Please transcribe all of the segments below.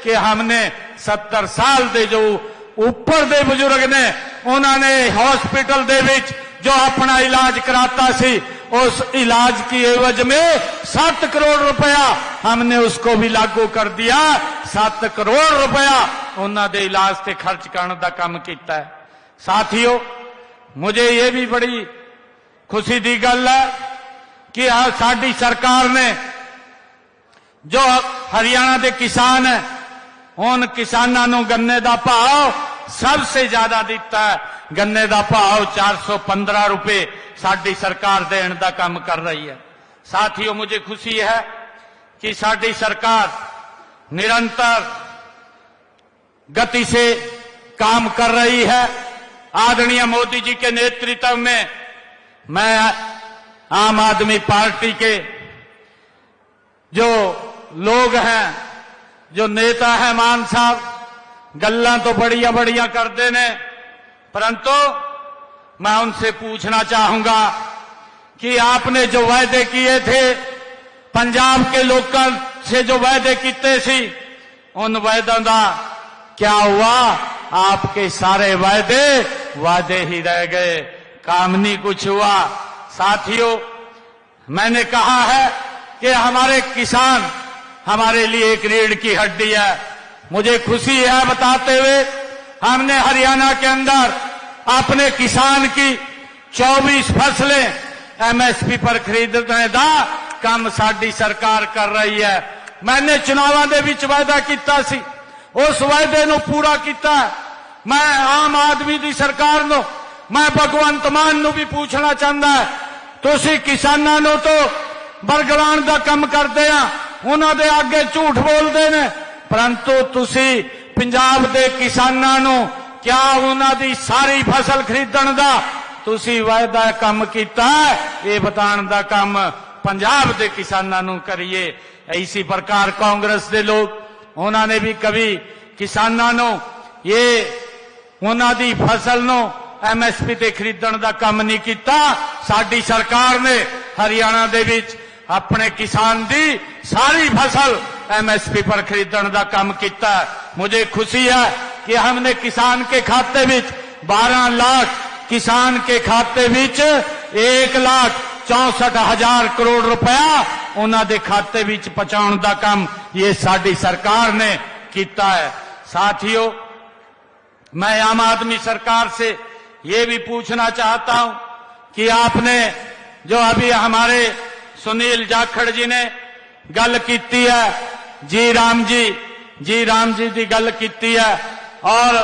कि हमने 70 साल दे जो ऊपर दे बुजुर्ग ने उन्होंने हॉस्पिटल दे विच जो अपना इलाज कराता सी उस इलाज की एवज में 7 करोड़ रुपया हमने उसको भी लागू कर दिया। 7 करोड़ रुपया उन्होंने इलाज से खर्च करने का काम किया है। साथियों, मुझे ये भी बड़ी खुशी की गल है कि साडी सरकार ने जो हरियाणा के किसान है उन किसानों को गन्ने का भाव सबसे ज्यादा दिता है। गन्ने का भाव 415 रुपए साडी सरकार देने का काम कर रही है। साथियों, मुझे खुशी है कि साडी सरकार निरंतर गति से काम कर रही है। आदरणीय मोदी जी के नेतृत्व में मैं आम आदमी पार्टी के जो लोग हैं, जो नेता हैं, मान साहब गल्लां तो बढ़िया बढ़िया करते ने, परंतु मैं उनसे पूछना चाहूंगा कि आपने जो वायदे किए थे पंजाब के लोगों से, जो वायदे किए सी, उन वायदों का क्या हुआ? आपके सारे वादे ही रह गए, काम नहीं कुछ हुआ। साथियों, मैंने कहा है कि हमारे किसान हमारे लिए एक रीढ़ की हड्डी है। मुझे खुशी है बताते हुए हमने हरियाणा के अंदर अपने किसान की 24 फसलें एमएसपी पर खरीदने का काम साडी सरकार कर रही है। मैंने चुनावां दे विच वायदा कीता सी, उस वायदे नूं पूरा कीता। मैं आम आदमी दी सरकार नूं, मैं भगवंत मान नूं भी पूछना चाहता है, तुसीं किसानां नूं तो बरगलाण दा काम करदे आ, उन्हां दे आगे झूठ बोलदे ने, परंतु तुसीं पंजाब दे किसानां नूं क्या उन्हां दी सारी फसल खरीदण दा तुसीं वायदा काम कीता है? ये बताण दा काम पंजाब दे किसानां नूं करिए। इसी प्रकार कांग्रेस दे लोग उन्होंने भी कभी किसानां नूं ये उन्हां दी फसल नूं एमएसपी ते खरीदण दा काम नहीं कीता। साडी सरकार ने हरियाणा दे विच अपने किसान दी सारी फसल एमएसपी पर खरीदण दा काम कीता। मुझे खुशी है कि हमने किसान के खाते विच 12 लाख, किसान के खाते विच 1,64,000 करोड़ रुपया उन्हां दे खाते विच पहुंचाउण दा काम ये साडी सरकार ने कीता है। साथियों, मैं आम आदमी सरकार से ये भी पूछना चाहता हूं कि आपने जो अभी हमारे सुनील जाखड़ जी ने गल कीती है, जी राम जी की गल कीती है, और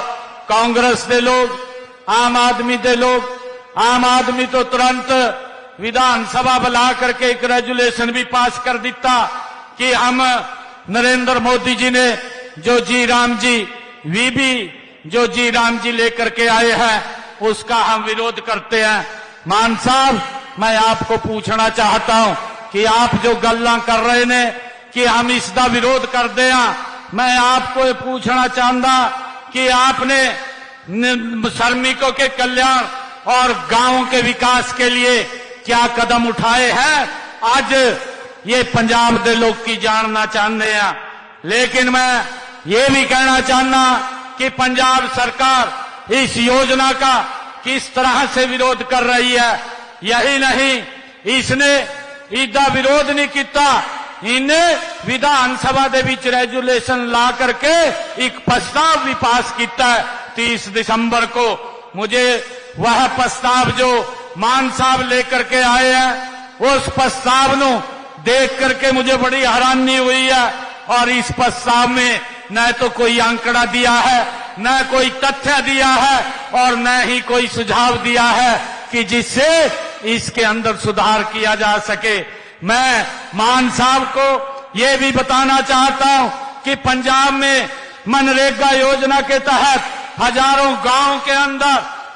कांग्रेस दे लोग, आम आदमी तो तुरंत विधानसभा बुला करके एक रेजुलेशन भी पास कर दिता कि हम नरेंद्र मोदी जी ने जो जी राम जी लेकर के आए हैं उसका हम विरोध करते हैं। मान साहब, मैं आपको पूछना चाहता हूं कि आप जो गल्लां कर रहे ने कि हम इसका विरोध करते हैं, मैं आपको ये पूछना चाहता कि आपने श्रमिकों के कल्याण और गांवों के विकास के लिए क्या कदम उठाए हैं? आज ये पंजाब के लोग की जानना चाहते हैं। लेकिन मैं ये भी कहना चाहना कि पंजाब सरकार इस योजना का किस तरह से विरोध कर रही है। यही नहीं, इसने इसका विरोध नहीं किया, इन्हें विधानसभा दे विच रेजुलेशन ला करके एक प्रस्ताव भी पास किया 30 दिसंबर को। मुझे वह प्रस्ताव जो मान साहब लेकर के आए हैं, उस प्रस्ताव को देख करके मुझे बड़ी हैरानी हुई है। और इस प्रस्ताव में न तो कोई आंकड़ा दिया है, न कोई तथ्य दिया है, और न ही कोई सुझाव दिया है कि जिससे इसके अंदर सुधार किया जा सके। मैं मान साहब को यह भी बताना चाहता हूं कि पंजाब में मनरेगा योजना के तहत हजारों गांव के अंदर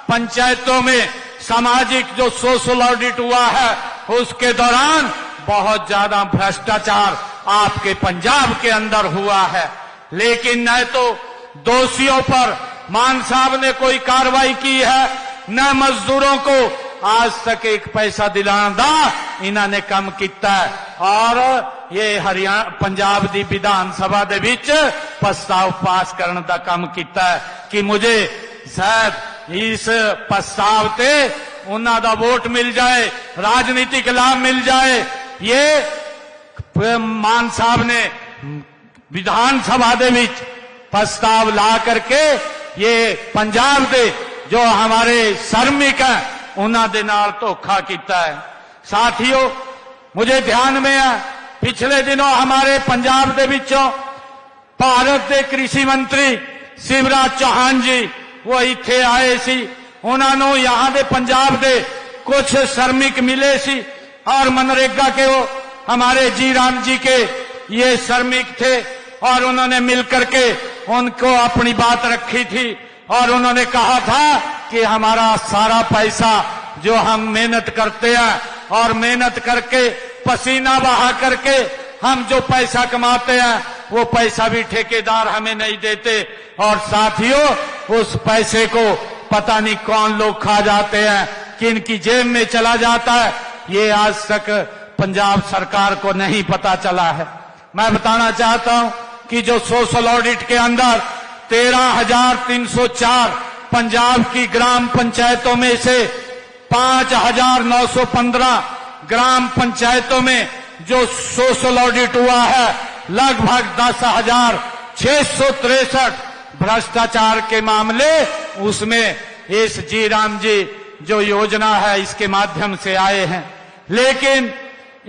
पंचायतों में सामाजिक जो सोशल ऑडिट हुआ है, उसके दौरान बहुत ज्यादा भ्रष्टाचार आपके पंजाब के अंदर हुआ है। लेकिन न तो दोषियों पर मान साहब ने कोई कार्रवाई की है, न मजदूरों को आज तक एक पैसा दिलाना दा इन्होंने कम किया है। और ये हरियाणा पंजाब दी विधान सभा दे विच प्रस्ताव पास करने का काम किया है कि मुझे शायद इस प्रस्ताव ते उन्हां दा वोट मिल जाए, राजनीतिक लाभ मिल जाए। ये मान साहब ने विधान सभा दे विच प्रस्ताव ला करके ये पंजाब दे जो हमारे श्रमिक हैं उन्हां दे नाल धोखा किया है। साथियों, मुझे ध्यान में है पिछले दिनों हमारे पंजाब दे विचों भारत के कृषि मंत्री शिवराज चौहान जी वो इत्थे आए सी। उन्होंने यहाँ दे पंजाब दे कुछ श्रमिक मिले सी और मनरेगा के वो हमारे जी राम जी के ये श्रमिक थे और उन्होंने मिलकर के उनको अपनी बात रखी थी और उन्होंने कहा था कि हमारा सारा पैसा जो हम मेहनत करते हैं और मेहनत करके पसीना बहा करके हम जो पैसा कमाते हैं वो पैसा भी ठेकेदार हमें नहीं देते और साथियों उस पैसे को पता नहीं कौन लोग खा जाते हैं, किन की जेब में चला जाता है, ये आज तक पंजाब सरकार को नहीं पता चला है। मैं बताना चाहता हूं कि जो सोशल ऑडिट के अंदर 13,304 पंजाब की ग्राम पंचायतों में से 5,915 ग्राम पंचायतों में जो सोशल ऑडिट हुआ है, लगभग 10,663 भ्रष्टाचार के मामले उसमें इस जी राम जी जो योजना है इसके माध्यम से आए हैं। लेकिन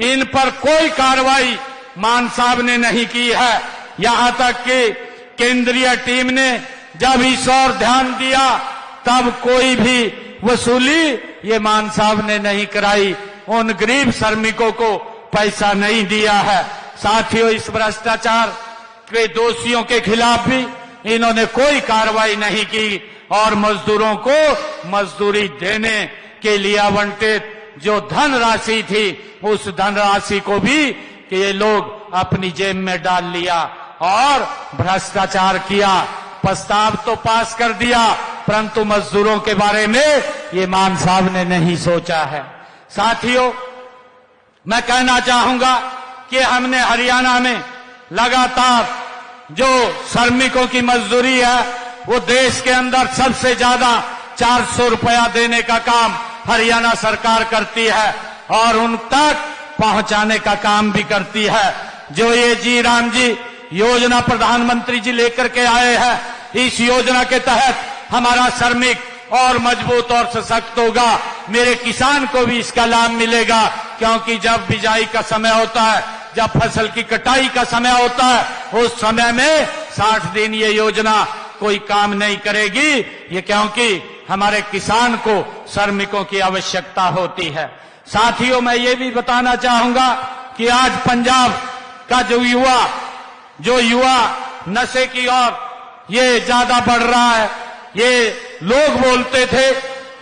इन पर कोई कार्रवाई मान साहब ने नहीं की है। यहां तक कि केंद्रीय टीम ने जब इस ओर ध्यान दिया तब कोई भी वसूली ये मान साहब ने नहीं कराई, उन गरीब श्रमिकों को पैसा नहीं दिया है। साथियों, इस भ्रष्टाचार के दोषियों के खिलाफ भी इन्होंने कोई कार्रवाई नहीं की और मजदूरों को मजदूरी देने के लिए आवंटित जो धनराशि थी उस धनराशि को भी कि ये लोग अपनी जेब में डाल लिया और भ्रष्टाचार किया। प्रस्ताव तो पास कर दिया परंतु मजदूरों के बारे में ये मान साहब ने नहीं सोचा है। साथियों, मैं कहना चाहूंगा कि हमने हरियाणा में लगातार जो श्रमिकों की मजदूरी है वो देश के अंदर सबसे ज्यादा 400 रुपया देने का काम हरियाणा सरकार करती है और उन तक पहुंचाने का काम भी करती है। जो ये जी राम जी योजना प्रधानमंत्री जी लेकर के आए हैं, इस योजना के तहत हमारा श्रमिक और मजबूत और सशक्त होगा, मेरे किसान को भी इसका लाभ मिलेगा। क्योंकि जब बिजाई का समय होता है, जब फसल की कटाई का समय होता है, उस समय में 60 दिन ये योजना कोई काम नहीं करेगी, ये क्योंकि हमारे किसान को श्रमिकों की आवश्यकता होती है। साथियों, मैं ये भी बताना चाहूंगा कि आज पंजाब का जो युवा नशे की ओर ये ज्यादा बढ़ रहा है। ये लोग बोलते थे,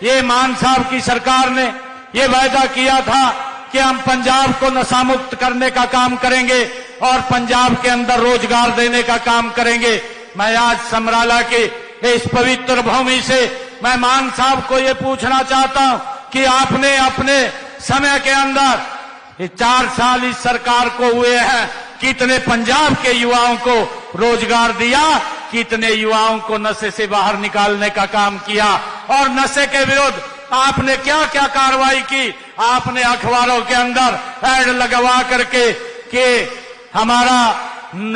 ये मान साहब की सरकार ने ये वायदा किया था कि हम पंजाब को नशा मुक्त करने का काम करेंगे और पंजाब के अंदर रोजगार देने का काम करेंगे। मैं आज समराला के इस पवित्र भूमि से मैं मान साहब को ये पूछना चाहता हूं कि आपने अपने समय के अंदर ये 4 साल इस सरकार को हुए हैं, कितने पंजाब के युवाओं को रोजगार दिया, कितने युवाओं को नशे से बाहर निकालने का काम किया और नशे के विरुद्ध आपने क्या क्या कार्रवाई की। आपने अखबारों के अंदर ऐड लगवा करके कि हमारा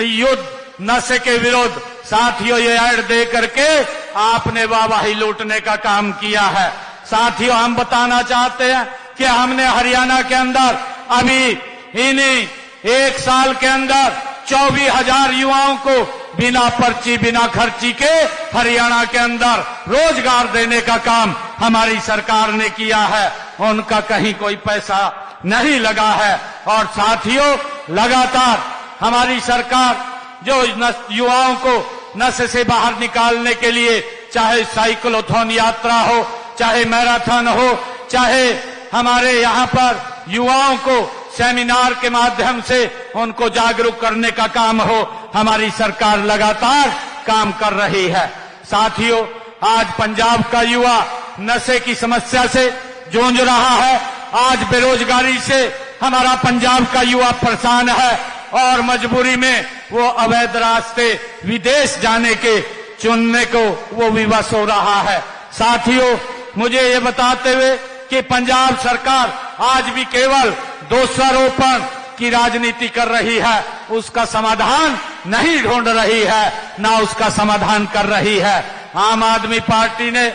युद्ध नशे के विरुद्ध, साथियों ये ऐड दे करके आपने वाहवाही लूटने का काम किया है। साथियों, हम बताना चाहते हैं कि हमने हरियाणा के अंदर अभी इन्हीं 1 साल के अंदर 24,000 युवाओं को बिना पर्ची बिना खर्ची के हरियाणा के अंदर रोजगार देने का काम हमारी सरकार ने किया है। उनका कहीं कोई पैसा नहीं लगा है। और साथियों, लगातार हमारी सरकार जो युवाओं को नशे से बाहर निकालने के लिए चाहे साइक्लोथॉन यात्रा हो, चाहे मैराथन हो, चाहे हमारे यहाँ पर युवाओं को सेमिनार के माध्यम से उनको जागरूक करने का काम हो, हमारी सरकार लगातार काम कर रही है। साथियों, आज पंजाब का युवा नशे की समस्या से जूझ रहा है। आज बेरोजगारी से हमारा पंजाब का युवा परेशान है और मजबूरी में वो अवैध रास्ते विदेश जाने के चुनने को वो विवश हो रहा है। साथियों, मुझे ये बताते हुए कि पंजाब सरकार आज भी केवल दोषारोपण की राजनीति कर रही है, उसका समाधान नहीं ढूंढ रही है, ना उसका समाधान कर रही है। आम आदमी पार्टी ने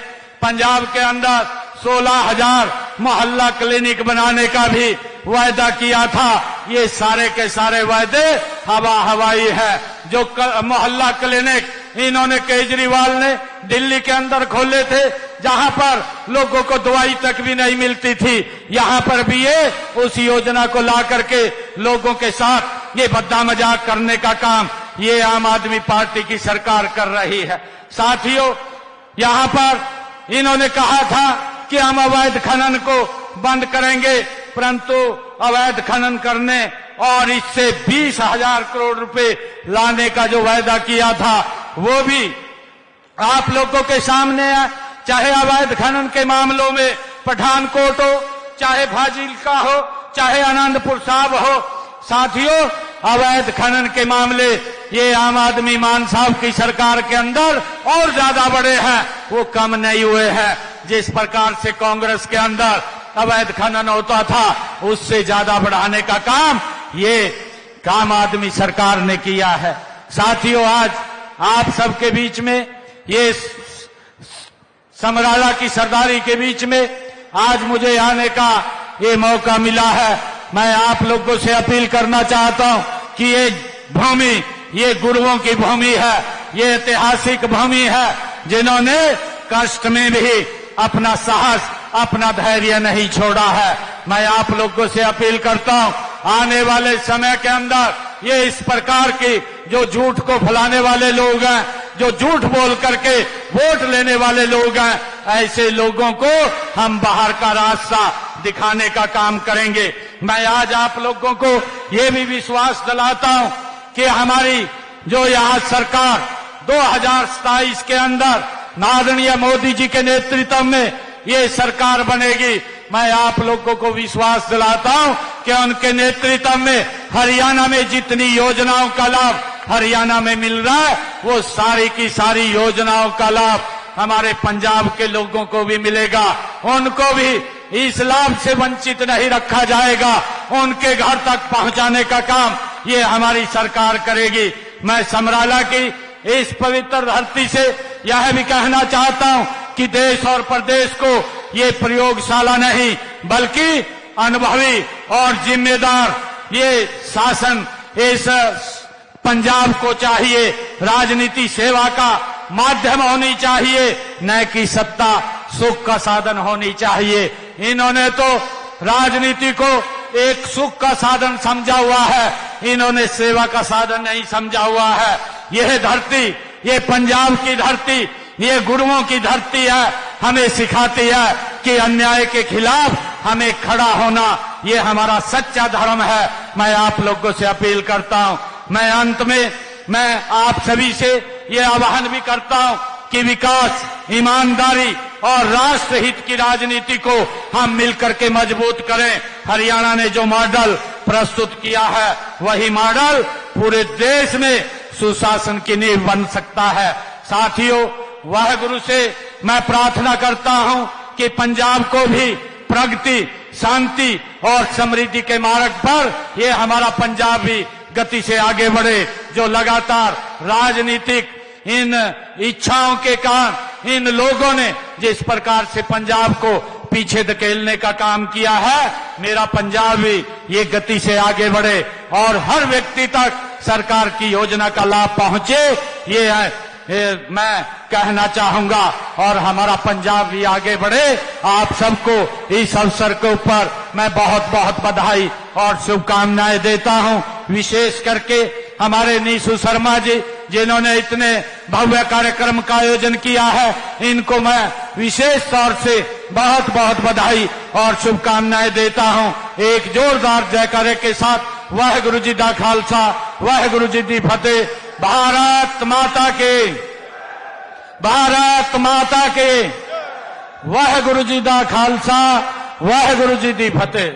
पंजाब के अंदर 16,000 मोहल्ला क्लिनिक बनाने का भी वायदा किया था। ये सारे के सारे वायदे हवाई है। जो मोहल्ला क्लिनिक इन्होंने केजरीवाल ने दिल्ली के अंदर खोले थे, जहां पर लोगों को दवाई तक भी नहीं मिलती थी, यहां पर भी ये उस योजना को ला करके लोगों के साथ ये बद्दा मजाक करने का काम ये आम आदमी पार्टी की सरकार कर रही है। साथियों, यहां पर इन्होंने कहा था कि हम अवैध खनन को बंद करेंगे, परंतु अवैध खनन करने और इससे 20,000 करोड़ रुपए लाने का जो वायदा किया था वो भी आप लोगों के सामने है। चाहे अवैध खनन के मामलों में पठानकोट हो, चाहे फाजिल्का हो, चाहे आनंदपुर साहब हो। साथियों, अवैध खनन के मामले ये आम आदमी मान साहब की सरकार के अंदर और ज्यादा बड़े हैं, वो कम नहीं हुए हैं। जिस प्रकार से कांग्रेस के अंदर अवैध खनन होता था, उससे ज्यादा बढ़ाने का काम ये आम आदमी सरकार ने किया है। साथियों, आज आप सबके बीच में ये समराला की सरदारी के बीच में आज मुझे आने का ये मौका मिला है। मैं आप लोगों से अपील करना चाहता हूं कि ये भूमि ये गुरुओं की भूमि है, ये ऐतिहासिक भूमि है, जिन्होंने कष्ट में भी अपना साहस, अपना धैर्य नहीं छोड़ा है। मैं आप लोगों से अपील करता हूं, आने वाले समय के अंदर ये इस प्रकार की जो झूठ को फैलाने वाले लोग हैं, जो झूठ बोल करके वोट लेने वाले लोग हैं, ऐसे लोगों को हम बाहर का रास्ता दिखाने का काम करेंगे। मैं आज आप लोगों को ये भी विश्वास दिलाता हूं कि हमारी जो यहाँ सरकार 2027 के अंदर माननीय मोदी जी के नेतृत्व में ये सरकार बनेगी। मैं आप लोगों को विश्वास दिलाता हूं कि उनके नेतृत्व में हरियाणा में जितनी योजनाओं का लाभ हरियाणा में मिल रहा है, वो सारी की सारी योजनाओं का लाभ हमारे पंजाब के लोगों को भी मिलेगा। उनको भी इस लाभ से वंचित नहीं रखा जाएगा। उनके घर तक पहुंचाने का काम ये हमारी सरकार करेगी। मैं समराला की इस पवित्र धरती से यह भी कहना चाहता हूं कि देश और प्रदेश को ये प्रयोगशाला नहीं, बल्कि अनुभवी और जिम्मेदार ये शासन इस पंजाब को चाहिए। राजनीति सेवा का माध्यम होनी चाहिए, न कि सत्ता सुख का साधन होनी चाहिए। इन्होंने तो राजनीति को एक सुख का साधन समझा हुआ है, इन्होंने सेवा का साधन नहीं समझा हुआ है। यह धरती, ये पंजाब की धरती, ये गुरुओं की धरती है, हमें सिखाती है कि अन्याय के खिलाफ हमें खड़ा होना ये हमारा सच्चा धर्म है। मैं आप लोगों से अपील करता हूं। मैं अंत में मैं आप सभी से ये आह्वान भी करता हूं कि विकास, ईमानदारी और राष्ट्र हित की राजनीति को हम मिलकर के मजबूत करें। हरियाणा ने जो मॉडल प्रस्तुत किया है, वही मॉडल पूरे देश में सुशासन की नींव बन सकता है। साथियों, वह गुरु से मैं प्रार्थना करता हूं कि पंजाब को भी प्रगति, शांति और समृद्धि के मार्ग पर ये हमारा पंजाब भी गति से आगे बढ़े। जो लगातार राजनीतिक इन इच्छाओं के कारण इन लोगों ने जिस प्रकार से पंजाब को पीछे धकेलने का काम किया है, मेरा पंजाब भी ये गति से आगे बढ़े और हर व्यक्ति तक सरकार की योजना का लाभ पहुंचे, ये है मैं कहना चाहूंगा। और हमारा पंजाब भी आगे बढ़े। आप सबको इस अवसर के ऊपर मैं बहुत बहुत बधाई और शुभकामनाएं देता हूं। विशेष करके हमारे नीशू शर्मा जी, जिन्होंने इतने भव्य कार्यक्रम का आयोजन किया है, इनको मैं विशेष तौर से बहुत बहुत बधाई और शुभकामनाएं देता हूं। एक जोरदार जयकारे के साथ वाहेगुरु जी दा खालसा, वाहेगुरु जी दी फतेह। भारत माता के, भारत माता के, वाहेगुरु जी दा खालसा, ਵਾਹਿਗੁਰੂ ਜੀ ਦੀ ਫਤਿਹ।